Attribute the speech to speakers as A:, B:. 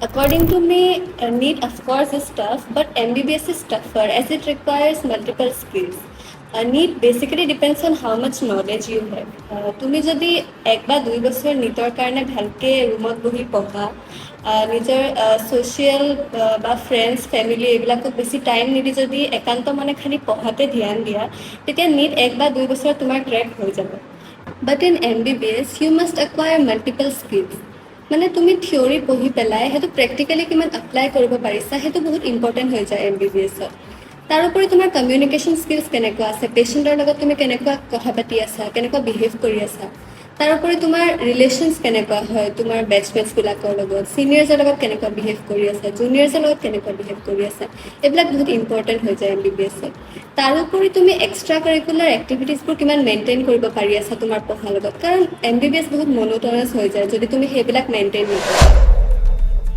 A: According to me, NEET of course is tough, but MBBS is tougher as it requires multiple skills. NEET basically depends on how much knowledge you have. তুমি যদি 1 বা 2 বছৰ NEETৰ কাৰণে ভালকে ৰুমত বহি পঢ়া, নিজৰ ছ'চিয়েল বা ফ্ৰেণ্ডছ ফেমিলি এইবিলাকক বেছি টাইম নিদি যদি একান্ত মানে খালি পঢ়াতে ধ্যান দিয়া, তেতিয়া NEET 1 বা 2 বছৰ তোমাৰ ক্ৰেক হৈ যাব। But in MBBS, you must acquire multiple skills. মানে তুমি থিয়ৰী পঢ়ি পেলাই সেইটো প্ৰেক্টিকেলি কিমান এপ্লাই কৰিব পাৰিছা সেইটো বহুত ইম্পৰ্টেণ্ট হৈ যায় MBBS-ত। তাৰোপৰি তোমাৰ কমিউনিকেশ্যন স্কিলছ কেনেকুৱা আছে, পেচেণ্টৰ লগত তুমি কেনেকুৱা কথা পাতি আছা, কেনেকুৱা বিহেভ কৰি আছা। তাৰোপৰি তোমাৰ ৰিলেশ্যনছ কেনেকুৱা হয় তোমাৰ বেটছমেটছবিলাকৰ লগত, ছিনিয়ৰ্ছৰ লগত কেনেকুৱা বিহেভ কৰি আছে, জুনিয়ৰ্ছৰ লগত কেনেকুৱা বিহেভ কৰি আছে, এইবিলাক বহুত ইম্পৰ্টেণ্ট হৈ যায় MBBS-ত। তাৰোপৰি তুমি এক্সট্ৰা কাৰিকুলাৰ এক্টিভিটিজবোৰ কিমান মেইনটেইন কৰিব পাৰি আছা তোমাৰ পঢ়াৰ লগত, কাৰণ MBBS বহুত মনোটনাছ হৈ যায় যদি তুমি সেইবিলাক মেইনটেইন নকৰা।